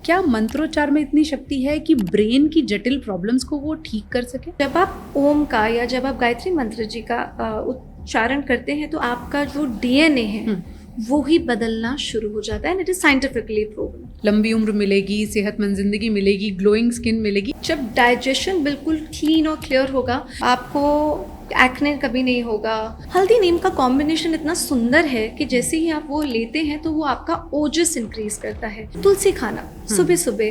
क्या मंत्रोच्चार में इतनी शक्ति है कि ब्रेन की जटिल प्रॉब्लम्स को वो ठीक कर सके? जब आप ओम का या जब आप गायत्री मंत्र जी का उच्चारण करते हैं तो आपका जो डीएनए है वो ही बदलना शुरू हो जाता है and it is scientifically proven. लंबी उम्र मिलेगी, सेहतमंद जिंदगी मिलेगी, ग्लोइंग स्किन मिलेगी। जब डाइजेशन बिल्कुल क्लीन और क्लियर होगा, आपको एक्ने कभी नहीं होगा। हल्दी नीम का कॉम्बिनेशन इतना सुंदर है कि जैसे ही आप वो लेते हैं तो वो आपका ओजस इंक्रीज करता है। तुलसी खाना सुबह सुबह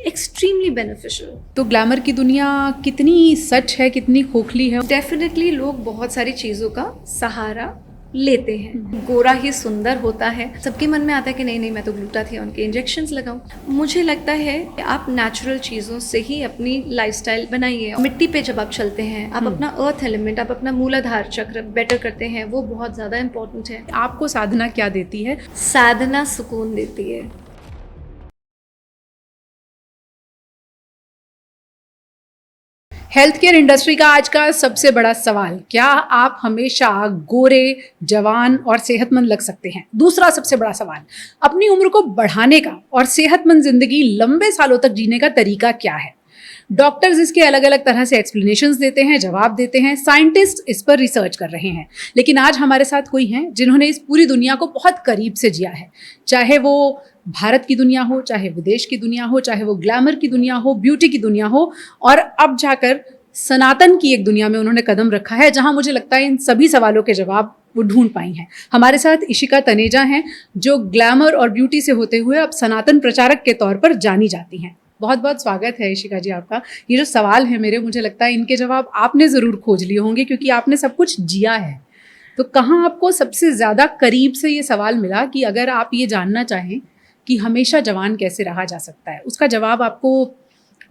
एक्सट्रीमली बेनिफिशियल। तो ग्लैमर की दुनिया कितनी सच है, कितनी खोखली है? डेफिनेटली लोग बहुत सारी चीज़ों का सहारा लेते हैं। गोरा ही सुंदर होता है। सबके मन में आता है कि नहीं मैं तो ग्लूटाथियोन के इंजेक्शंस लगाऊं। मुझे लगता है कि आप नेचुरल चीज़ों से ही अपनी लाइफस्टाइल बनाइए। मिट्टी पे जब आप चलते हैं, आप अपना अर्थ एलिमेंट, आप अपना मूलाधार चक्र बेटर करते हैं, वो बहुत ज़्यादा इंपॉर्टेंट है। आपको साधना क्या देती है? साधना सुकून देती है। हेल्थ केयर इंडस्ट्री का आज का सबसे बड़ा सवाल, क्या आप हमेशा गोरे, जवान और सेहतमंद लग सकते हैं? दूसरा सबसे बड़ा सवाल, अपनी उम्र को बढ़ाने का और सेहतमंद जिंदगी लंबे सालों तक जीने का तरीका क्या है? डॉक्टर्स इसके अलग अलग तरह से एक्सप्लेनेशंस देते हैं, जवाब देते हैं, साइंटिस्ट इस पर रिसर्च कर रहे हैं। लेकिन आज हमारे साथ कोई हैं जिन्होंने इस पूरी दुनिया को बहुत करीब से जिया है। चाहे वो भारत की दुनिया हो, चाहे विदेश की दुनिया हो, चाहे वो ग्लैमर की दुनिया हो, ब्यूटी की दुनिया हो, और अब जाकर सनातन की एक दुनिया में उन्होंने कदम रखा है जहां मुझे लगता है इन सभी सवालों के जवाब वो ढूंढ पाई हैं। हमारे साथ इशिका तनेजा हैं, जो ग्लैमर और ब्यूटी से होते हुए अब सनातन प्रचारक के तौर पर जानी जाती हैं। बहुत बहुत स्वागत है इशिका जी आपका। ये जो सवाल है मेरे, मुझे लगता है इनके जवाब आपने ज़रूर खोज लिए होंगे क्योंकि आपने सब कुछ जिया है। तो कहाँ आपको सबसे ज़्यादा करीब से ये सवाल मिला कि अगर आप ये जानना चाहें कि हमेशा जवान कैसे रहा जा सकता है, उसका जवाब आपको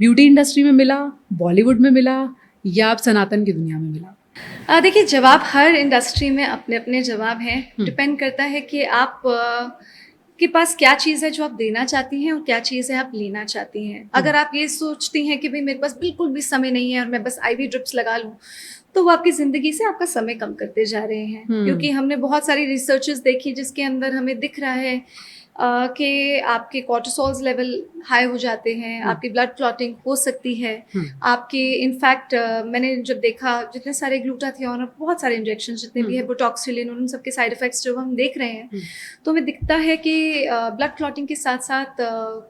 ब्यूटी इंडस्ट्री में मिला, बॉलीवुड में मिला, या आप सनातन की दुनिया में मिला? देखिए, जवाब हर इंडस्ट्री में अपने अपने जवाब हैं। डिपेंड करता है कि आप के पास क्या चीज़ है जो आप देना चाहती हैं और क्या चीज़ है आप लेना चाहती हैं। अगर आप ये सोचती हैं कि भाई मेरे पास बिल्कुल भी समय नहीं है और मैं बस आईवी ड्रिप्स लगा लूँ, तो वो आपकी ज़िंदगी से आपका समय कम करते जा रहे हैं। क्योंकि हमने बहुत सारी रिसर्चेस देखी जिसके अंदर हमें दिख रहा है कि आपके कॉर्टिसोल्स लेवल हाई हो जाते हैं, आपकी ब्लड क्लॉटिंग हो सकती है, आपके इनफैक्ट मैंने जब देखा जितने सारे ग्लूटाथियोन और बहुत सारे इंजेक्शन जितने भी है, बोटॉक्सिलिन, उन सबके साइड इफेक्ट्स जब हम देख रहे हैं तो हमें दिखता है कि ब्लड क्लॉटिंग के साथ साथ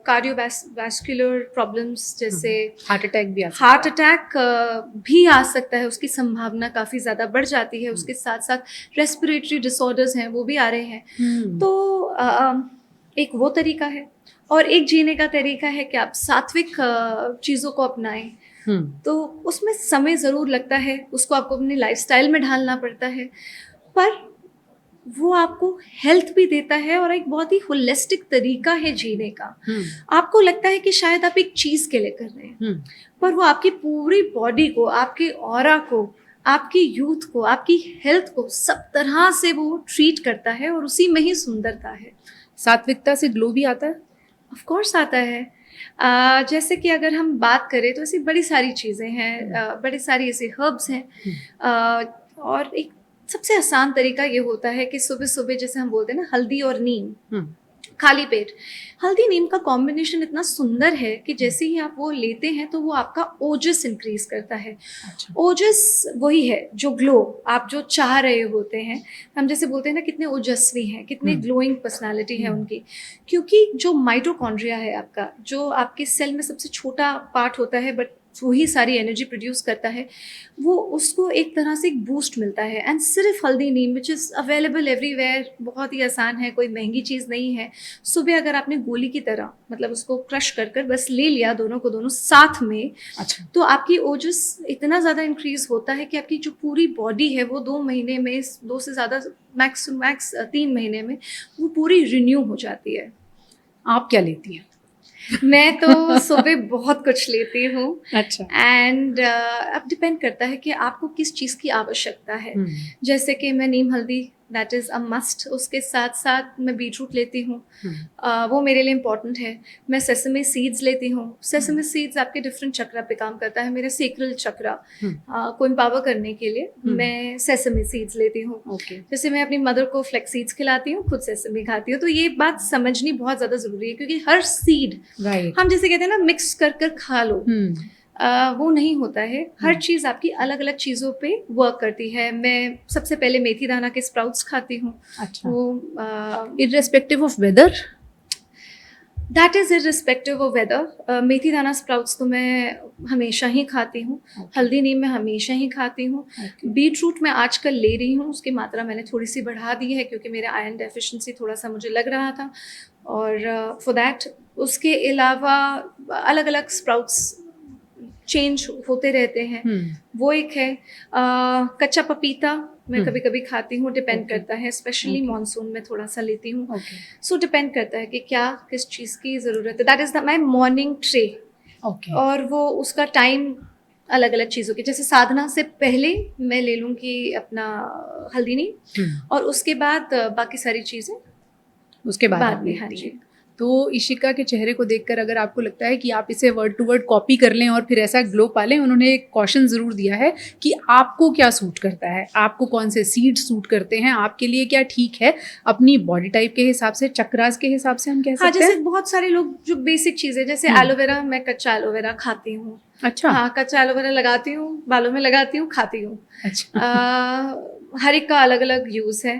कार्डियोवैस्कुलर प्रॉब्लम्स जैसे हार्ट अटैक भी आ सकता है, उसकी संभावना काफ़ी ज़्यादा बढ़ जाती है। उसके साथ साथ रेस्पिरेटरी डिसऑर्डर्स हैं, वो भी आ रहे हैं। तो एक वो तरीका है और एक जीने का तरीका है कि आप सात्विक चीज़ों को अपनाएं। तो उसमें समय ज़रूर लगता है, उसको आपको अपनी लाइफस्टाइल में ढालना पड़ता है, पर वो आपको हेल्थ भी देता है और एक बहुत ही होलिस्टिक तरीका है जीने का। आपको लगता है कि शायद आप एक चीज़ के लिए कर रहे हैं, पर वो आपकी पूरी बॉडी को, आपके ऑरा को, आपकी यूथ को, आपकी हेल्थ को सब तरह से वो ट्रीट करता है और उसी में ही सुंदरता है। सात्विकता से ग्लो भी आता है? ऑफ कोर्स आता है। जैसे कि अगर हम बात करें तो ऐसी बड़ी सारी चीज़ें हैं, बड़ी सारी ऐसे हर्ब्स हैं। और एक सबसे आसान तरीका ये होता है कि सुबह सुबह जैसे हम बोलते हैं ना, हल्दी और नीम, खाली पेट हल्दी नीम का कॉम्बिनेशन इतना सुंदर है कि जैसे ही आप वो लेते हैं तो वो आपका ओजस इंक्रीज करता है। अच्छा। ओजस वही है जो ग्लो आप जो चाह रहे होते हैं। हम जैसे बोलते हैं ना, कितने ओजस्वी हैं, कितने ग्लोइंग पर्सनालिटी है उनकी, क्योंकि जो माइटोकॉन्ड्रिया है आपका, जो आपके सेल में सबसे छोटा पार्ट होता है बट वही सारी एनर्जी प्रोड्यूस करता है, वो उसको एक तरह से एक बूस्ट मिलता है। एंड सिर्फ हल्दी नीम विच इज़ अवेलेबल एवरीवेयर, बहुत ही आसान है, कोई महंगी चीज़ नहीं है। सुबह अगर आपने गोली की तरह मतलब उसको क्रश कर कर बस ले लिया दोनों को दोनों साथ में, अच्छा, तो आपकी ओजस इतना ज़्यादा इंक्रीज होता है कि आपकी जो पूरी बॉडी है वो 2 महीने में, 2 से ज़्यादा मैक्स 3 महीने में वो पूरी रिन्यू हो जाती है। आप क्या लेती हैं? मैं तो सुबह बहुत कुछ लेती हूँ। अच्छा। एंड अब डिपेंड करता है कि आपको किस चीज़ की आवश्यकता है। जैसे कि मैं नीम हल्दी दैट इज़ अ मस्ट। उसके साथ साथ मैं बीटरूट लेती हूँ, वो मेरे लिए इम्पॉर्टेंट है। मैं सेसमे सीड्स लेती हूँ। सेसमे सीड्स आपके डिफरेंट चक्रा पे काम करता है। मेरा सेक्रल चक्रा को एम्पावर करने के लिए मैं सेसमे सीड्स लेती हूँ। ओके। जैसे मैं अपनी मदर को फ्लेक्स सीड्स खिलाती हूँ, खुद सेसमे खाती हूँ। तो ये बात समझनी बहुत ज़्यादा ज़रूरी है, क्योंकि हर सीड राइट। हम जैसे कहते हैं ना मिक्स कर कर खा लो, वो नहीं होता है। हर चीज़ आपकी अलग अलग चीज़ों पे वर्क करती है। मैं सबसे पहले मेथी दाना के स्प्राउट्स खाती हूँ। अच्छा। वो irrespective of weather? That is irrespective of weather. मेथी दाना स्प्राउट्स तो मैं हमेशा ही खाती हूँ। हल्दी नीम मैं हमेशा ही खाती हूँ। बीट रूट मैं आजकल ले रही हूँ, उसकी मात्रा मैंने थोड़ी सी बढ़ा दी है, क्योंकि मेरा आयरन डेफिशिएंसी थोड़ा सा मुझे लग रहा था। और फॉर दैट उसके अलावा अलग अलग स्प्राउट्स चेंज होते रहते हैं, वो एक है। कच्चा पपीता मैं कभी कभी खाती हूँ, डिपेंड करता है, स्पेशली मॉनसून में थोड़ा सा लेती हूँ। सो डिपेंड करता है कि क्या किस चीज़ की ज़रूरत है। That is my morning tray. और वो उसका टाइम अलग अलग चीज़ों के, जैसे साधना से पहले मैं ले लूँगी अपना हल्दी नीम, और उसके बाद बाकी सारी चीज़ें उसके बाद में। हाँ जी। तो इशिका के चेहरे को देखकर अगर आपको लगता है कि आप इसे वर्ड टू वर्ड कॉपी कर लें और फिर ऐसा ग्लो पा लें, उन्होंने एक कॉशन ज़रूर दिया है कि आपको क्या सूट करता है, आपको कौन से सीड सूट करते हैं, आपके लिए क्या ठीक है, अपनी बॉडी टाइप के हिसाब से, चक्रास के हिसाब से हम कह सकते हैं। जैसे बहुत सारे लोग जो बेसिक चीज़ें, जैसे एलोवेरा, मैं कच्चा एलोवेरा खाती हूँ। अच्छा। हाँ, कच्चा एलोवेरा लगाती हूँ, बालों में लगाती हूँ, खाती हूँ। अच्छा। हर एक का अलग अलग यूज़ है।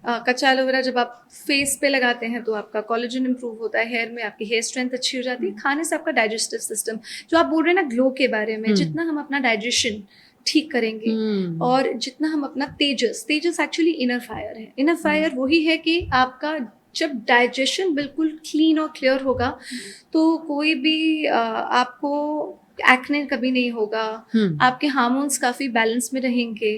कच्चा एलोवेरा जब आप फेस पे लगाते हैं तो आपका कोलेजन इंप्रूव होता है, हेयर में आपकी हेयर स्ट्रेंथ अच्छी हो जाती है। खाने से आपका डाइजेस्टिव सिस्टम, जो आप बोल रहे हैं ना ग्लो के बारे में, जितना हम अपना डाइजेशन ठीक करेंगे और जितना हम अपना तेजस एक्चुअली इनर फायर है। इनर फायर वही है कि आपका जब डाइजेशन बिल्कुल क्लीन और क्लियर होगा तो कोई भी आपको एक्ने कभी नहीं होगा, आपके हार्मोन्स काफ़ी बैलेंस में रहेंगे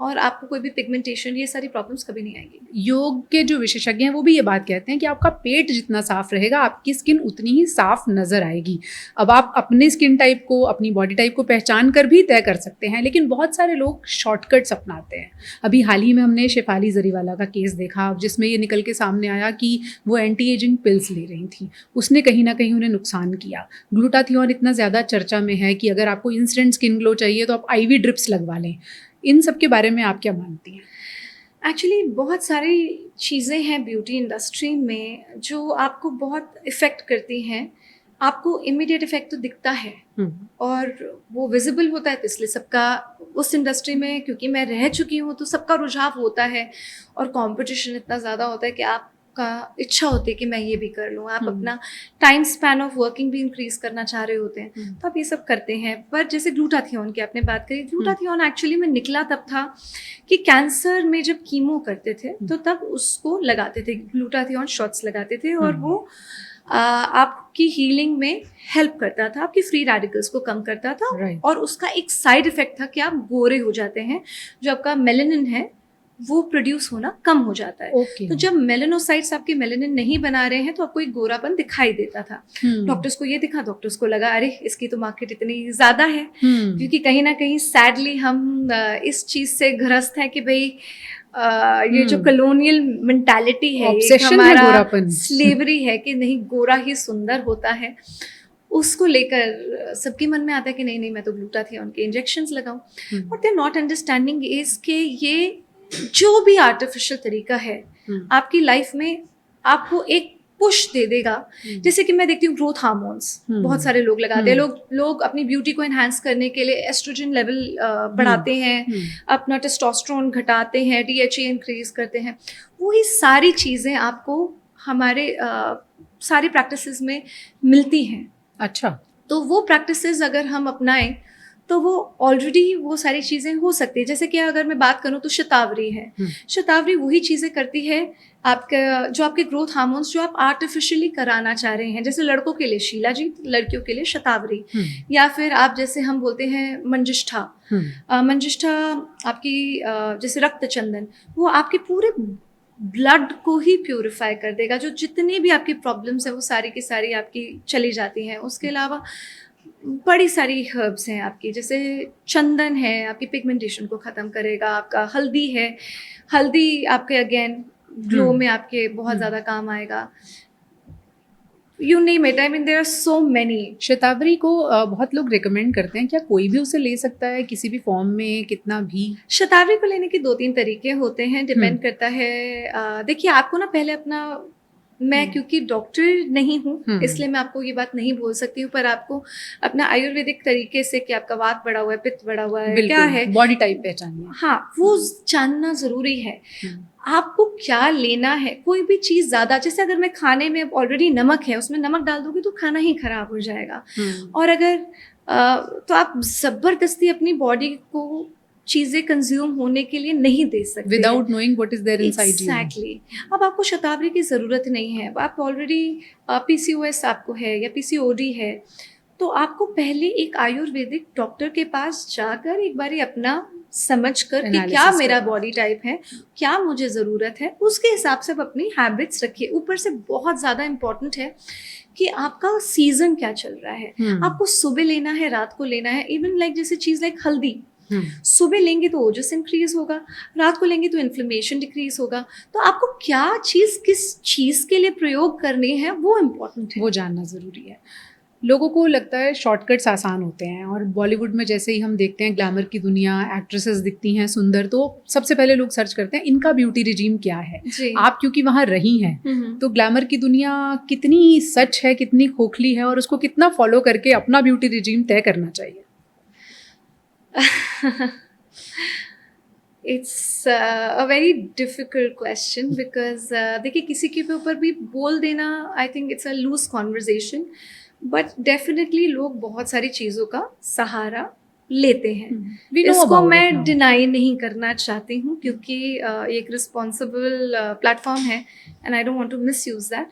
और आपको कोई भी पिगमेंटेशन, ये सारी प्रॉब्लम्स कभी नहीं आएंगी। योग के जो विशेषज्ञ हैं वो भी ये बात कहते हैं कि आपका पेट जितना साफ रहेगा आपकी स्किन उतनी ही साफ नजर आएगी। अब आप अपने स्किन टाइप को, अपनी बॉडी टाइप को पहचान कर भी तय कर सकते हैं, लेकिन बहुत सारे लोग शॉर्टकट्स अपनाते हैं। अभी हाल ही में हमने शेफाली जरीवाला का केस देखा, जिसमें ये निकल के सामने आया कि वो एंटी एजिंग पिल्स ले रही थी, उसने कहीं ना कहीं उन्हें नुकसान किया। ग्लूटाथियोन इतना ज़्यादा चर्चा में है कि अगर आपको इंस्टेंट स्किन ग्लो चाहिए तो आप IV ड्रिप्स लगवा लें। इन सब के बारे में आप क्या मानती हैं? एक्चुअली बहुत सारी चीज़ें हैं ब्यूटी इंडस्ट्री में जो आपको बहुत इफ़ेक्ट करती हैं। आपको इमीडिएट इफ़ेक्ट तो दिखता है और वो विजिबल होता है, तो इसलिए सबका उस इंडस्ट्री में, क्योंकि मैं रह चुकी हूँ, तो सबका रुझाव होता है और कंपटीशन इतना ज़्यादा होता है कि आपका इच्छा होती है कि मैं ये भी कर लूँ। आप अपना टाइम स्पैन ऑफ वर्किंग भी इंक्रीज करना चाह रहे होते हैं, तो आप ये सब करते हैं। पर जैसे ग्लूटाथियोन की आपने बात करी, ग्लूटाथियोन एक्चुअली में निकला तब था कि कैंसर में जब कीमो करते थे तो तब उसको लगाते थे, ग्लूटाथियोन शॉट्स लगाते थे और वो आपकी हीलिंग में हेल्प करता था, आपकी फ्री रेडिकल्स को कम करता था। और उसका एक साइड इफेक्ट था कि आप गोरे हो जाते हैं, जो आपका मेलेनिन है वो प्रोड्यूस होना कम हो जाता है। तो जब मेलेनोसाइट्स आपके मेलेनिन नहीं बना रहे हैं तो आपको एक गोरापन दिखाई देता था। डॉक्टर्स को ये दिखा, डॉक्टर्स को लगा अरे इसकी तो मार्केट इतनी ज़्यादा है, क्योंकि कहीं ना कहीं सैडली हम इस चीज़ से ग्रस्त हैं कि भाई ये जो कॉलोनियल मेंटालिटी है, ये हमारा स्लेवरी है कि नहीं गोरा ही सुंदर होता है, उसको लेकर सबके मन में आता है कि नहीं मैं तो ग्लूटाथियोन के इंजेक्शंस लगाऊं। But they are not understanding is के ये जो भी आर्टिफिशियल तरीका है आपकी लाइफ में आपको एक पुश दे देगा। जैसे कि मैं देखती हूँ ग्रोथ हार्मोन्स बहुत सारे लोग लगाते हैं, लोग अपनी ब्यूटी को एनहांस करने के लिए एस्ट्रोजन लेवल बढ़ाते हैं, अपना टेस्टोस्टेरोन घटाते हैं, DHA इंक्रीज करते हैं। वही सारी चीज़ें आपको हमारे सारी प्रैक्टिसेस में मिलती हैं। अच्छा, तो वो प्रैक्टिसेस अगर हम अपनाएं तो वो ऑलरेडी वो सारी चीज़ें हो सकती है। जैसे कि अगर मैं बात करूँ तो शतावरी है, शतावरी वही चीज़ें करती है आपका, जो आपके ग्रोथ हार्मोन्स जो आप आर्टिफिशियली कराना चाह रहे हैं। जैसे लड़कों के लिए शीलाजीत, लड़कियों के लिए शतावरी, या फिर आप जैसे हम बोलते हैं मंजिष्ठा। मंजिष्ठा आपकी जैसे रक्त चंदन, वो आपके पूरे ब्लड को ही प्यूरिफाई कर देगा, जो जितनी भी आपकी प्रॉब्लम्स है वो सारी की सारी आपकी चली जाती हैं। उसके अलावा बड़ी सारी हर्ब्स हैं आपकी, जैसे चंदन है, आपकी पिगमेंटेशन को ख़त्म करेगा। आपका हल्दी है, हल्दी आपके अगेन ग्लो में आपके बहुत ज़्यादा काम आएगा। You name it, I mean there are so many. शतावरी को बहुत लोग रिकमेंड करते हैं, क्या कोई भी उसे ले सकता है किसी भी फॉर्म में, कितना भी? शतावरी को लेने के 2-3 तरीके होते हैं, डिपेंड करता है। देखिए, आपको ना पहले अपना, मैं क्योंकि डॉक्टर नहीं हूँ इसलिए मैं आपको ये बात नहीं बोल सकती हूँ, पर आपको अपना आयुर्वेदिक तरीके से कि आपका वात बढ़ा हुआ है, पित्त बढ़ा हुआ है, क्या है, बॉडी टाइप पहचानिए। हाँ, वो जानना जरूरी है। आपको क्या लेना है, कोई भी चीज़ ज़्यादा, जैसे अगर मैं खाने में ऑलरेडी नमक है, उसमें नमक डाल दूंगी तो खाना ही खराब हो जाएगा। और अगर तो आप ज़बरदस्ती अपनी बॉडी को चीज़ें कंज्यूम होने के लिए नहीं दे सकते without knowing what is there inside you. Exactly. अब आपको शतावरी की ज़रूरत नहीं है, आप ऑलरेडी PCOS आपको है या PCOD है, तो आपको पहले एक आयुर्वेदिक डॉक्टर के पास जाकर एक बारी अपना समझ कर कि क्या मेरा बॉडी टाइप है, क्या मुझे ज़रूरत है, उसके हिसाब से आप अपनी हैबिट्स रखिए। ऊपर से बहुत ज़्यादा इम्पॉर्टेंट है कि आपका सीजन क्या चल रहा है। आपको सुबह लेना है, रात को लेना है। इवन लाइक जैसे चीज़ लाइक हल्दी, सुबह लेंगे तो ओजस इंक्रीज होगा, रात को लेंगे तो इन्फ्लेमेशन डिक्रीज होगा। तो आपको क्या चीज़ किस चीज़ के लिए प्रयोग करनी है वो इम्पोर्टेंट है, वो जानना ज़रूरी है। लोगों को लगता है शॉर्टकट्स आसान होते हैं, और बॉलीवुड में जैसे ही हम देखते हैं ग्लैमर की दुनिया, एक्ट्रेसेस दिखती हैं सुंदर, तो सबसे पहले लोग सर्च करते हैं इनका ब्यूटी रिजीम क्या है। आप क्योंकि वहाँ रही हैं, तो ग्लैमर की दुनिया कितनी सच है, कितनी खोखली है, और उसको कितना फॉलो करके अपना ब्यूटी रिजीम तय करना चाहिए? It's a very difficult question, because देखिए, किसी के ऊपर भी बोल देना, I think it's a loose conversation, but definitely लोग बहुत सारी चीज़ों का सहारा लेते हैं। इसको मैं डिनाई नहीं करना चाहती हूँ, क्योंकि एक रिस्पॉन्सिबल प्लेटफॉर्म है and I don't want to misuse that.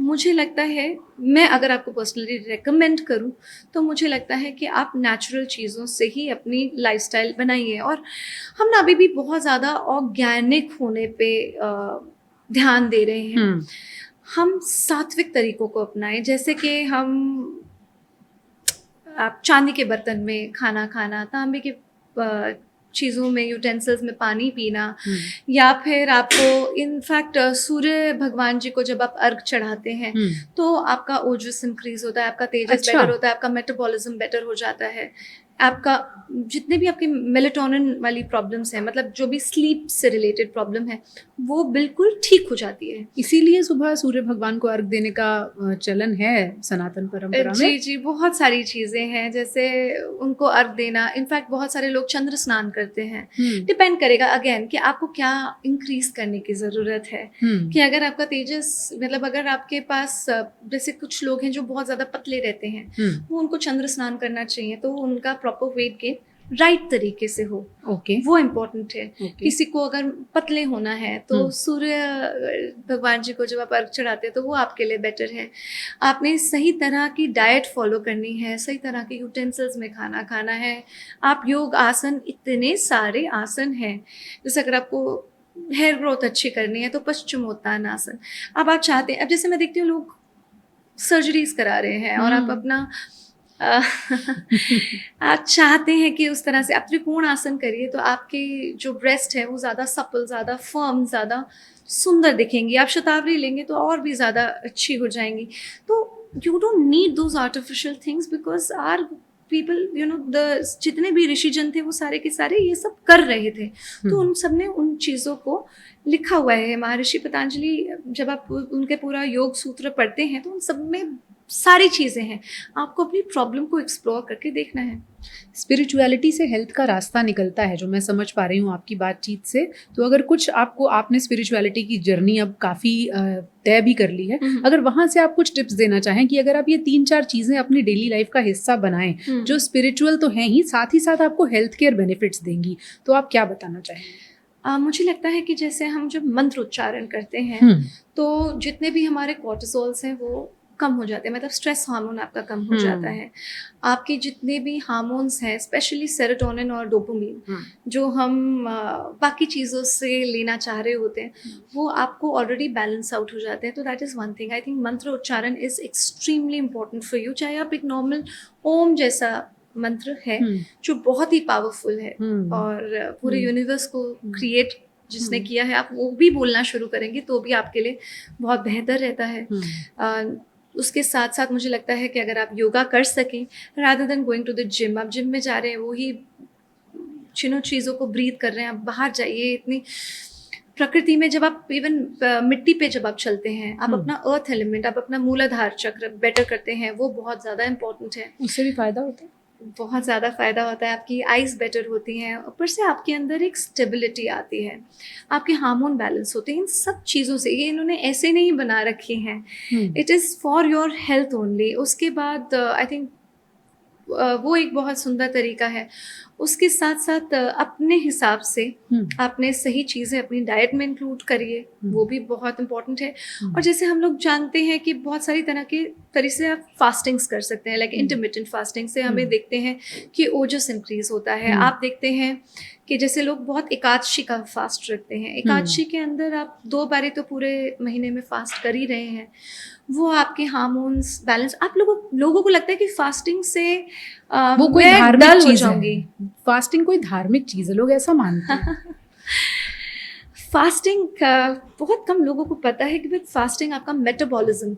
मुझे लगता है, मैं अगर आपको पर्सनली रेकमेंड करूँ तो मुझे लगता है कि आप नेचुरल चीज़ों से ही अपनी लाइफस्टाइल बनाइए। और हम ना अभी भी बहुत ज़्यादा ऑर्गेनिक होने पे ध्यान दे रहे हैं। हम सात्विक तरीकों को अपनाएं, जैसे कि आप चांदी के बर्तन में खाना खाना, तांबे के चीज़ों में, यूटेंसिल्स में पानी पीना, या फिर आपको इनफैक्ट सूर्य भगवान जी को जब आप अर्घ चढ़ाते हैं तो आपका ओजस इंक्रीज होता है, आपका तेजस बेटर होता है, आपका मेटाबॉलिज्म बेटर हो जाता है, आपका जितने भी आपके मेलेटोनिन वाली प्रॉब्लम्स हैं, मतलब जो भी स्लीप से रिलेटेड प्रॉब्लम है, वो बिल्कुल ठीक हो जाती है। इसीलिए सुबह सूर्य भगवान को अर्घ देने का चलन है सनातन परंपरा में। जी, बहुत सारी चीज़ें हैं, जैसे उनको अर्घ देना। इनफैक्ट बहुत सारे लोग चंद्र स्नान करते हैं। डिपेंड करेगा अगेन कि आपको क्या इंक्रीज करने की ज़रूरत है। कि अगर आपका तेजस, मतलब अगर आपके पास, जैसे कुछ लोग हैं जो बहुत ज़्यादा पतले रहते हैं, वो उनको चंद्र स्नान करना चाहिए, तो उनका प्रॉपर वेट गेन राइट तरीके से हो। वो इम्पोर्टेंट है। किसी को अगर पतले होना है तो सूर्य भगवान जी को जब आप अर्घ चढ़ाते हैं तो वो आपके लिए बेटर है। आपने सही तरह की डाइट फॉलो करनी है, सही तरह के यूटेंसिल्स में खाना खाना है। आप योग आसन, इतने सारे आसन हैं, जैसे अगर आपको हेयर ग्रोथ अच्छी करनी है तो पश्चिमोत्तान आसन। अब आप चाहते हैं, अब जैसे मैं देखती हूँ लोग सर्जरीज करा रहे हैं और आप अपना आप चाहते हैं कि उस तरह से आप त्रिकोण आसन करिए तो आपकी जो ब्रेस्ट है वो ज़्यादा सपल, ज़्यादा फर्म, ज़्यादा सुंदर दिखेंगी। आप शतावरी लेंगे तो और भी ज़्यादा अच्छी हो जाएंगी। तो you don't need those artificial things, because are people, you know, the जितने भी ऋषिजन थे वो सारे के सारे ये सब कर रहे थे। तो उन सब ने उन चीज़ों को लिखा हुआ है। महर्षि पतंजलि, जब आप उनके पूरा योग सूत्र पढ़ते हैं तो उन सब में सारी चीज़ें हैं। आपको अपनी प्रॉब्लम को एक्सप्लोर करके देखना है। स्पिरिचुअलिटी से हेल्थ का रास्ता निकलता है, जो मैं समझ पा रही हूँ आपकी बातचीत से। तो अगर कुछ आपने स्पिरिचुअलिटी की जर्नी अब काफ़ी तय भी कर ली है, अगर वहाँ से आप कुछ टिप्स देना चाहें कि अगर आप ये 3-4 चीज़ें अपनी डेली लाइफ का हिस्सा बनाएं, जो स्पिरिचुअल तो हैं ही साथ आपको हेल्थ केयर बेनिफिट्स देंगी, तो आप क्या बताना चाहेंगे? मुझे लगता है कि जैसे हम जब मंत्र उच्चारण करते हैं तो जितने भी हमारे कॉर्टिसोल्स हैं वो कम हो जाते हैं, मतलब स्ट्रेस हार्मोन आपका कम हो जाता है। आपके जितने भी हार्मोन्स हैं, स्पेशली सेरोटोनिन और डोपामिन, जो हम बाकी चीज़ों से लेना चाह रहे होते हैं, वो आपको ऑलरेडी बैलेंस आउट हो जाते हैं। तो that is one thing. I think मंत्र उच्चारण is extremely important for you. चाहे आप एक नॉर्मल ओम जैसा मंत्र है जो बहुत ही पावरफुल है और पूरे यूनिवर्स को क्रिएट जिसने किया है, आप वो भी बोलना शुरू करेंगे तो भी आपके लिए बहुत बेहतर रहता है। उसके साथ साथ मुझे लगता है कि अगर आप योगा कर सकें rather than going to the gym, आप जिम में जा रहे हैं वही जिन चीज़ों को ब्रीथ कर रहे हैं, आप बाहर जाइए। इतनी प्रकृति में जब आप इवन मिट्टी पे जब आप चलते हैं, आप अपना अर्थ एलिमेंट, आप अपना मूलाधार चक्र बेटर करते हैं, वो बहुत ज़्यादा इंपॉर्टेंट है। उससे भी फायदा होता है, बहुत ज़्यादा फ़ायदा होता है। आपकी आइज़ बेटर होती हैं, ऊपर से आपके अंदर एक स्टेबिलिटी आती है, आपके हार्मोन बैलेंस होते हैं। इन सब चीज़ों से, ये इन्होंने ऐसे नहीं बना रखी हैं, it is for your health only. उसके बाद आई थिंक वो एक बहुत सुंदर तरीका है। उसके साथ साथ अपने हिसाब से आपने सही चीज़ें अपनी डाइट में इंक्लूड करिए, वो भी बहुत इम्पोर्टेंट है। और जैसे हम लोग जानते हैं कि बहुत सारी तरह से आप फास्टिंग्स कर सकते हैं, लाइक इंटरमिटेंट फास्टिंग से हमें देखते हैं कि ओजस इंक्रीज होता है। आप देखते हैं कि जैसे लोग बहुत एकादशी का फास्ट रखते हैं, एकादशी के अंदर आप 2 बारी तो पूरे महीने में फास्ट कर ही रहे हैं, वो आपके हार्मोन्स बैलेंस। आप लोगों को लगता है कि फास्टिंग से वो कोई मैं धार्मिक डल हो चीज जाऊंगी। है, फास्टिंग कोई धार्मिक चीज है, लोग ऐसा मानते हैं। फास्टिंग बहुत कम लोगों को पता है कि फास्टिंग आपका मेटाबॉलिज्म,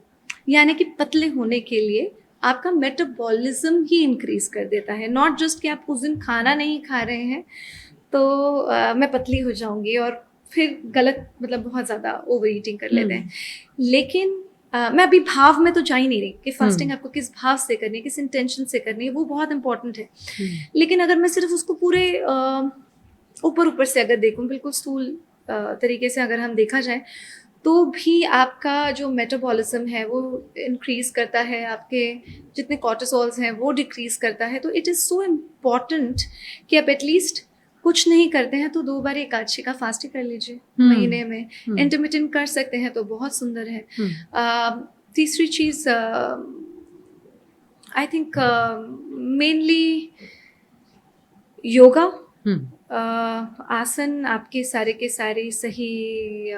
यानी कि पतले होने के लिए आपका मेटाबॉलिज्म ही इंक्रीज कर देता है। नॉट जस्ट कि आप उस दिन खाना नहीं खा रहे हैं तो मैं पतली हो जाऊंगी और फिर गलत, मतलब बहुत ज़्यादा ओवर ईटिंग कर लेते हैं। लेकिन मैं अभी भाव में तो जा ही नहीं रही कि फास्टिंग आपको किस भाव से करनी है, किस इंटेंशन से करनी है, वो बहुत इंपॉर्टेंट है। लेकिन अगर मैं सिर्फ उसको पूरे ऊपर से अगर देखूं, बिल्कुल स्थूल तरीके से अगर हम देखा जाए, तो भी आपका जो मेटाबॉलिज्म है वो इंक्रीज करता है, आपके जितने कॉर्टिसोल्स हैं वो डिक्रीज करता है। तो इट इज़ सो इम्पॉर्टेंट कि आप एटलीस्ट कुछ नहीं करते हैं तो 2 बार एकादशी का फास्ट ही कर लीजिए महीने में। इंटरमिटेंट कर सकते हैं तो बहुत सुंदर है। तीसरी चीज़ आई थिंक मेनली योगा, आसन, आपके सारे के सारे सही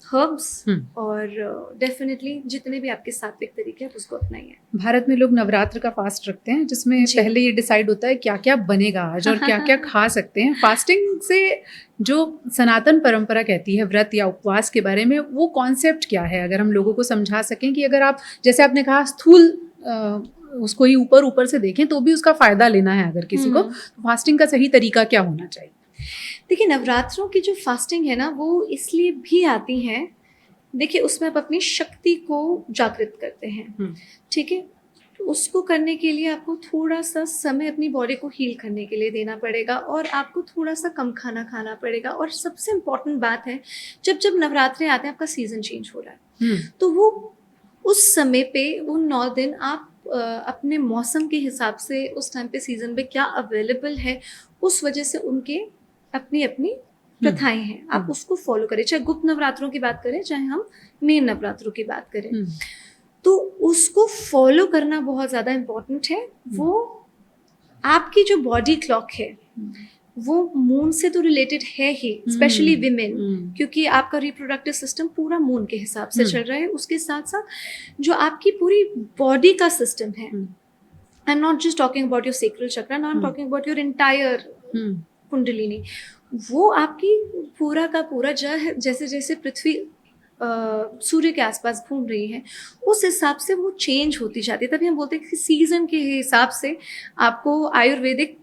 हर्ब्स और डेफिनेटली जितने भी आपके सात्विक तरीके हैं उसको अपनाइए। भारत में लोग नवरात्र का फास्ट रखते हैं, जिसमें पहले ये डिसाइड होता है क्या क्या बनेगा आज और क्या क्या खा सकते हैं। फास्टिंग से जो सनातन परंपरा कहती है व्रत या उपवास के बारे में, वो कॉन्सेप्ट क्या है, अगर हम लोगों को समझा सकें कि अगर आप, जैसे आपने कहा, स्थूल उसको ही ऊपर से देखें तो भी उसका फ़ायदा लेना है अगर किसी को, तो फास्टिंग का सही तरीका क्या होना चाहिए? देखिए, नवरात्रों की जो फास्टिंग है ना, वो इसलिए भी आती हैं, देखिए उसमें आप अपनी शक्ति को जागृत करते हैं, ठीक है। तो उसको करने के लिए आपको थोड़ा सा समय अपनी बॉडी को हील करने के लिए देना पड़ेगा और आपको थोड़ा सा कम खाना खाना पड़ेगा। और सबसे इम्पॉर्टेंट बात है, जब नवरात्रे आते हैं आपका सीज़न चेंज हो रहा है, तो वो उस समय पे उन 9 दिन आप अपने मौसम के हिसाब से उस टाइम पे सीज़न पे क्या अवेलेबल है, उस वजह से उनके अपनी अपनी प्रथाएं हैं, आप उसको फॉलो करें। चाहे गुप्त नवरात्रों की बात करें, चाहे हम मेन नवरात्रों की बात करें, तो उसको फॉलो करना बहुत ज़्यादा इम्पोर्टेंट है। वो आपकी जो बॉडी क्लॉक है वो मून से तो रिलेटेड है ही, स्पेशली विमेन, क्योंकि आपका रिप्रोडक्टिव सिस्टम पूरा मून के हिसाब से चल रहा है। उसके साथ साथ जो आपकी पूरी बॉडी का सिस्टम है, I am not just talking about your sacral chakra, I am talking about your entire kundalini, वो आपकी पूरा का पूरा जैसे जैसे पृथ्वी सूर्य के आसपास घूम रही है, उस हिसाब से वो चेंज होती जाती है। तभी हम बोलते हैं कि सीजन के हिसाब से आपको आयुर्वेदिक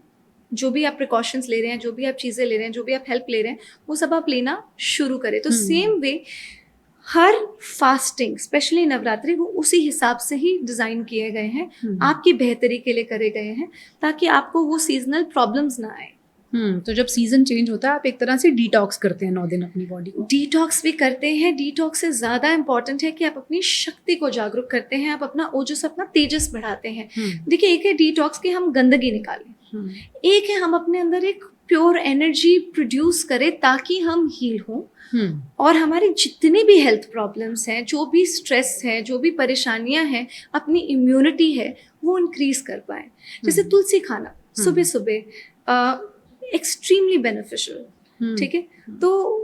जो भी आप प्रिकॉशंस ले रहे हैं, जो भी आप चीज़ें ले रहे हैं, जो भी आप हेल्प ले रहे हैं, वो सब आप लेना शुरू करें। तो सेम वे हर फास्टिंग, स्पेशली नवरात्रि, वो उसी हिसाब से ही डिज़ाइन किए गए हैं, आपकी बेहतरी के लिए करे गए हैं, ताकि आपको वो सीजनल प्रॉब्लम्स ना आए। तो जब सीजन चेंज होता है आप एक तरह से डिटॉक्स करते हैं 9 दिन अपनी बॉडी को। डिटॉक्स भी करते हैं। डिटॉक्स से ज़्यादा इंपॉर्टेंट है कि आप अपनी शक्ति को जागरूक करते हैं, आप अपना ओजस, अपना तेजस बढ़ाते हैं। देखिए, एक है डिटॉक्स कि हम गंदगी निकालें, एक है हम अपने अंदर एक प्योर एनर्जी प्रोड्यूस करे ताकि हम हील हों और हमारी जितनी भी हेल्थ प्रॉब्लम्स हैं, जो भी स्ट्रेस है, जो भी परेशानियां हैं, अपनी इम्यूनिटी है वो इंक्रीज कर पाए। जैसे तुलसी खाना सुबह सुबह एक्सट्रीमली बेनिफिशियल, ठीक है। तो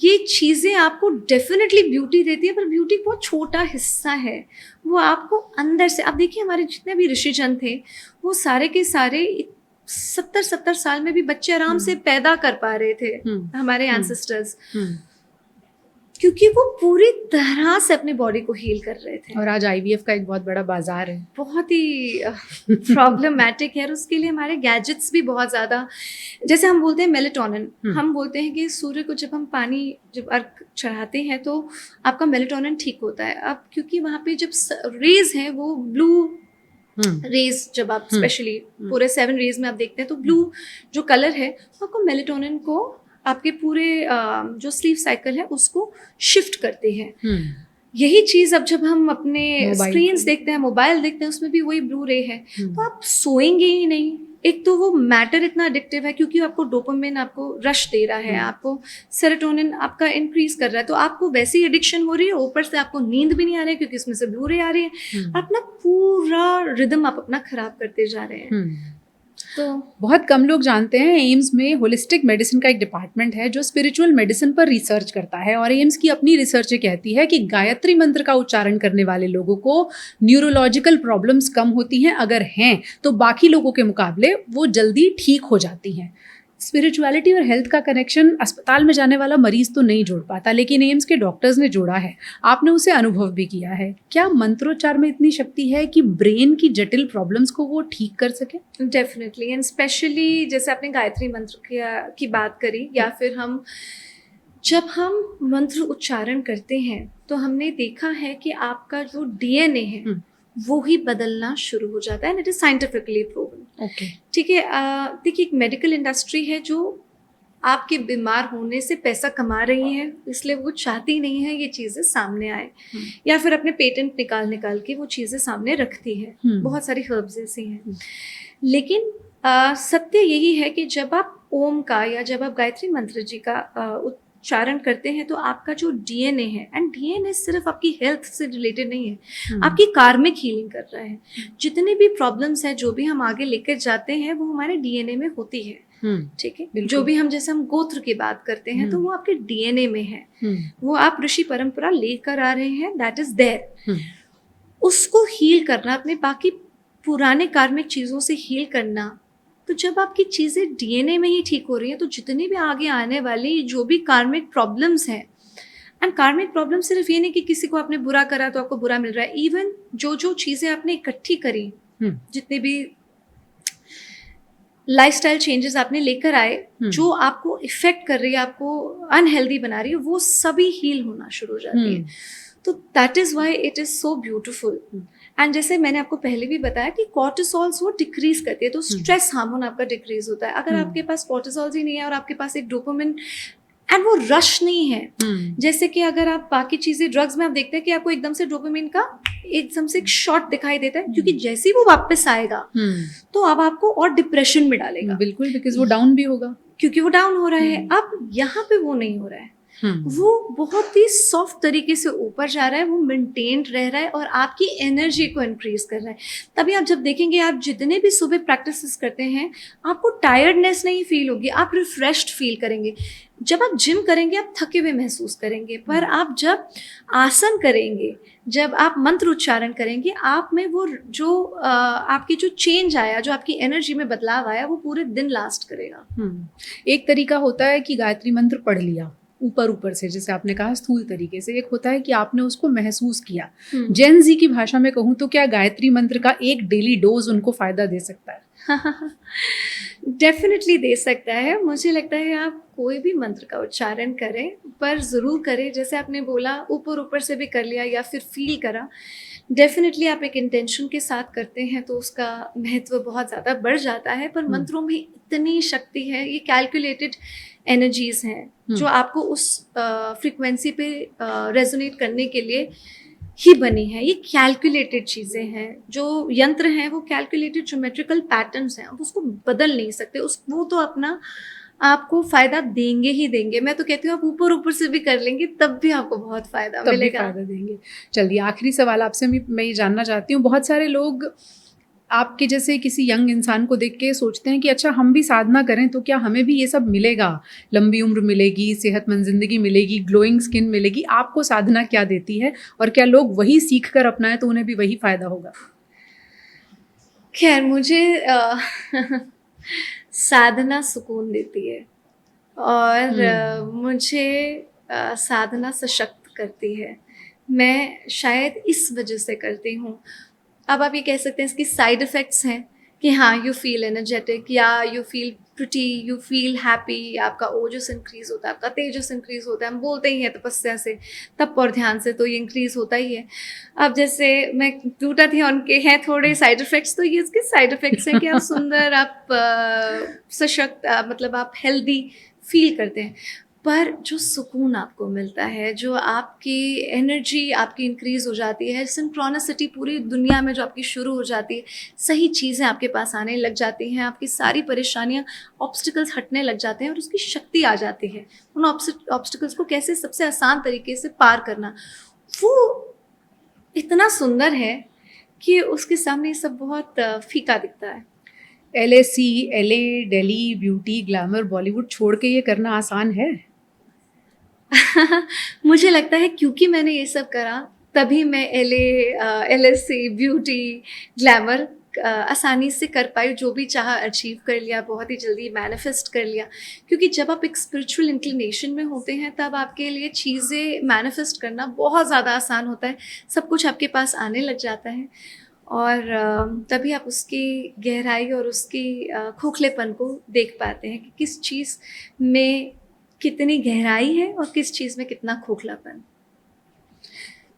ये चीज़ें आपको डेफिनेटली ब्यूटी देती है, पर ब्यूटी बहुत छोटा हिस्सा है, वो आपको अंदर से। आप देखिए हमारे जितने भी ऋषिजन थे वो सारे के सारे 70 साल में भी बच्चे आराम से पैदा कर पा रहे थे, हमारे एंसेस्टर्स, क्योंकि वो पूरी तरह से अपने बॉडी को हील कर रहे थे। और आज आईवीएफ का एक बहुत बड़ा बाजार है, बहुत ही प्रॉब्लमेटिक है। और उसके लिए हमारे गैजेट्स भी बहुत ज़्यादा, जैसे हम बोलते हैं मेलेटोनिन, हम बोलते हैं कि सूर्य को जब हम पानी जब अर्घ चढ़ाते हैं तो आपका मेलेटोनिन ठीक होता है। अब क्योंकि वहाँ पे जब रेज हैं वो ब्लू रेज, जब आप स्पेशली पूरे 7 रेज में आप देखते हैं तो ब्लू जो कलर है वो आपको मेलेटोनिन को आपके पूरे जो स्लीप साइकिल है उसको शिफ्ट करते हैं। यही चीज़ अब जब हम अपने स्क्रीन्स देखते हैं, मोबाइल देखते हैं, उसमें भी वही ब्लू रे है, तो आप सोएंगे ही नहीं। एक तो वो मैटर इतना एडिक्टिव है क्योंकि आपको डोपामिन आपको रश दे रहा है, आपको सेरोटोनिन आपका इंक्रीज कर रहा है, तो आपको वैसी एडिक्शन हो रही है, ऊपर से आपको नींद भी नहीं आ रही है क्योंकि इसमें से ब्लू रे आ रही है। अपना पूरा रिदम आप अपना खराब करते जा रहे हैं। तो बहुत कम लोग जानते हैं एम्स में होलिस्टिक मेडिसिन का एक डिपार्टमेंट है जो स्पिरिचुअल मेडिसिन पर रिसर्च करता है। और एम्स की अपनी रिसर्च ये कहती है कि गायत्री मंत्र का उच्चारण करने वाले लोगों को न्यूरोलॉजिकल प्रॉब्लम्स कम होती हैं, अगर हैं तो बाकी लोगों के मुकाबले वो जल्दी ठीक हो जाती हैं। स्पिरिचुअलिटी और हेल्थ का कनेक्शन अस्पताल में जाने वाला मरीज तो नहीं जोड़ पाता, लेकिन एम्स के डॉक्टर्स ने जोड़ा है। आपने उसे अनुभव भी किया है। क्या मंत्रोच्चार में इतनी शक्ति है कि ब्रेन की जटिल प्रॉब्लम्स को वो ठीक कर सके? डेफिनेटली, एंड स्पेशली जैसे आपने गायत्री मंत्र की बात करी, या फिर जब हम मंत्र उच्चारण करते हैं तो हमने देखा है कि आपका जो डीएनए है वो ही बदलना शुरू हो जाता है, and it is scientifically proven. Okay, ठीक है। देखिए, एक मेडिकल इंडस्ट्री है जो आपके बीमार होने से पैसा कमा रही है, इसलिए वो चाहती नहीं है ये चीज़ें सामने आए, या फिर अपने पेटेंट निकाल के वो चीज़ें सामने रखती है। बहुत सारी हर्ब्स ऐसी हैं। लेकिन सत्य यही है कि जब आप ओम का या जब आप गायत्री मंत्र जी का उच्चारण करते हैं तो आपका जो डीएनए है, एंड डीएनए सिर्फ आपकी हेल्थ से रिलेटेड नहीं है, आपकी कार्मिक हीलिंग कर रहा है। जितने भी प्रॉब्लम्स हैं, जो भी हम आगे लेकर जाते हैं, वो हमारे डीएनए में होती है। ठीक है। जो भी हम, जैसे हम गोत्र की बात करते हैं तो वो आपके डीएनए में है, वो आप ऋषि परंपरा लेकर आ रहे हैं, दैट इज देयर। उसको हील करना, अपने बाकी पुराने कार्मिक चीज़ों से हील करना, तो जब आपकी चीज़ें डीएनए में ही ठीक हो रही हैं तो जितनी भी आगे आने वाली जो भी कार्मिक प्रॉब्लम्स हैं, एंड कार्मिक प्रॉब्लम सिर्फ ये नहीं कि किसी को आपने बुरा करा तो आपको बुरा मिल रहा है, इवन जो चीज़ें आपने इकट्ठी करी, जितने भी लाइफस्टाइल चेंजेस आपने लेकर आए, जो आपको इफेक्ट कर रही है, आपको अनहेल्दी बना रही है, वो सभी हील होना शुरू हो जाती है। तो that is why it is so beautiful. And जैसे मैंने आपको पहले भी बताया कि कॉर्टिसोल्स वो डिक्रीज करती है, तो स्ट्रेस हार्मोन आपका डिक्रीज होता है। अगर आपके पास कॉर्टिसोल्स ही नहीं है और आपके पास एक डोपामिन एंड वो रश नहीं है, जैसे कि अगर आप बाकी चीज़ें ड्रग्स में आप देखते हैं कि आपको एकदम से डोपामिन का एकदम से एक शॉट दिखाई देता है, क्योंकि जैसे ही वो वापस आएगा तो अब आपको और डिप्रेशन में डालेगा। बिल्कुल, बिकॉज वो डाउन भी होगा, क्योंकि वो डाउन हो रहा है। अब यहाँ पे वो नहीं हो रहा है, वो बहुत ही सॉफ्ट तरीके से ऊपर जा रहा है, वो मेंटेन्ड रह रहा है और आपकी एनर्जी को इंक्रीज कर रहा है। तभी आप जब देखेंगे, आप जितने भी सुबह प्रैक्टिसेस करते हैं, आपको टायर्डनेस नहीं फील होगी, आप रिफ्रेश्ड फील करेंगे। जब आप जिम करेंगे आप थके हुए महसूस करेंगे, पर आप जब आसन करेंगे, जब आप मंत्र उच्चारण करेंगे, आप में वो जो आपकी जो चेंज आया, जो आपकी एनर्जी में बदलाव आया, वो पूरे दिन लास्ट करेगा। एक तरीका होता है कि गायत्री मंत्र पढ़ लिया ऊपर से, जैसे आपने कहा स्थूल तरीके से। एक होता है कि आपने उसको महसूस किया। जेन जी की भाषा में कहूँ तो क्या गायत्री मंत्र का एक डेली डोज उनको फायदा दे सकता है? डेफिनेटली दे सकता है। मुझे लगता है आप कोई भी मंत्र का उच्चारण करें, पर ज़रूर करें, जैसे आपने बोला ऊपर से भी कर लिया या फिर फील करा, डेफिनेटली आप एक इंटेंशन के साथ करते हैं तो उसका महत्व बहुत ज़्यादा बढ़ जाता है। पर मंत्रों में इतनी शक्ति है, ये कैलकुलेटेड एनर्जीज़ हैं जो आपको उस फ्रीक्वेंसी पे रेजोनेट करने के लिए ही बनी है। ये कैलकुलेटेड चीज़ें हैं, जो यंत्र हैं वो कैलकुलेटेड ज्योमेट्रिकल पैटर्न्स हैं, आप उसको बदल नहीं सकते। वो तो अपना आपको फ़ायदा देंगे ही देंगे। मैं तो कहती हूँ आप ऊपर-ऊपर से भी कर लेंगे तब भी आपको बहुत फ़ायदा तब भी मिलेगा। फ़ायदा देंगे। चलिए आखिरी सवाल आपसे मैं ये जानना चाहती हूँ, बहुत सारे लोग आपके जैसे किसी यंग इंसान को देख के सोचते हैं कि अच्छा हम भी साधना करें तो क्या हमें भी ये सब मिलेगा? लंबी उम्र मिलेगी, सेहतमंद ज़िंदगी मिलेगी, ग्लोइंग स्किन मिलेगी। आपको साधना क्या देती है? और क्या लोग वही सीख कर अपनाएँ तो उन्हें भी वही फ़ायदा होगा? ख़ैर मुझे साधना सुकून देती है और मुझे साधना सशक्त करती है। मैं शायद इस वजह से करती हूँ। अब आप ये कह सकते हैं इसकी साइड इफ़ेक्ट्स हैं कि हाँ, यू फ़ील एनर्जेटिक या you feel pretty, you feel happy, आपका ओजस इंक्रीज़ होता है, आपका तेजस इंक्रीज़ होता है। हम बोलते ही हैं तपस्या से, तप और ध्यान से तो ये इंक्रीज़ होता ही है। अब जैसे मैं ग्लूटाथियोन के हैं थोड़े साइड इफ़ेक्ट्स, तो ये इसके साइड इफ़ेक्ट्स हैं कि आप सुंदर, आप सशक्त, मतलब आप हेल्दी फ़ील करते हैं। पर जो सुकून आपको मिलता है, जो आपकी एनर्जी आपकी इंक्रीज़ हो जाती है, सिंक्रोनिसिटी पूरी दुनिया में जो आपकी शुरू हो जाती है, सही चीज़ें आपके पास आने लग जाती हैं, आपकी सारी परेशानियाँ, ऑब्स्टिकल्स हटने लग जाते हैं और उसकी शक्ति आ जाती है। उन ऑब्स्टिकल्स को कैसे सबसे आसान तरीके से पार करना, वो इतना सुंदर है कि उसके सामने ये सब बहुत फीका दिखता है। LAC, LA, Delhi, beauty, glamour, Bollywood छोड़ के ये करना आसान है? मुझे लगता है क्योंकि मैंने ये सब करा तभी मैं LSC, ब्यूटी, ग्लैमर आसानी से कर पाई, जो भी चाहा अचीव कर लिया, बहुत ही जल्दी मैनिफेस्ट कर लिया। क्योंकि जब आप एक स्पिरिचुअल इंक्लिनेशन में होते हैं तब आपके लिए चीज़ें मैनिफेस्ट करना बहुत ज़्यादा आसान होता है, सब कुछ आपके पास आने लग जाता है और तभी आप उसकी गहराई और उसकी खोखलेपन को देख पाते हैं कि किस चीज़ में कितनी गहराई है और किस चीज़ में कितना खोखलापन।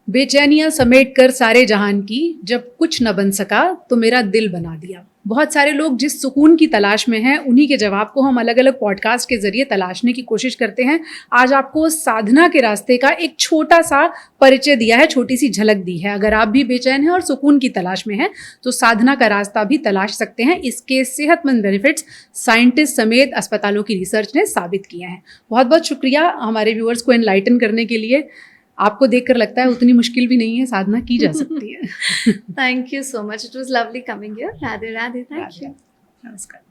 बेचैनियां समेट कर सारे जहान की, जब कुछ न बन सका तो मेरा दिल बना दिया। बहुत सारे लोग जिस सुकून की तलाश में हैं उन्हीं के जवाब को हम अलग अलग पॉडकास्ट के जरिए तलाशने की कोशिश करते हैं। आज आपको साधना के रास्ते का एक छोटा सा परिचय दिया है, छोटी सी झलक दी है। अगर आप भी बेचैन हैं और सुकून की तलाश में हैं तो साधना का रास्ता भी तलाश सकते हैं। इसके सेहतमंद बेनिफिट्स साइंटिस्ट समेत अस्पतालों की रिसर्च ने साबित किए हैं। बहुत बहुत शुक्रिया हमारे व्यूअर्स को एनलाइटन करने के लिए। आपको देखकर लगता है उतनी मुश्किल भी नहीं है, साधना की जा सकती है। Thank you so much, it was lovely coming here. Radhe Radhe, thank you. नमस्कार।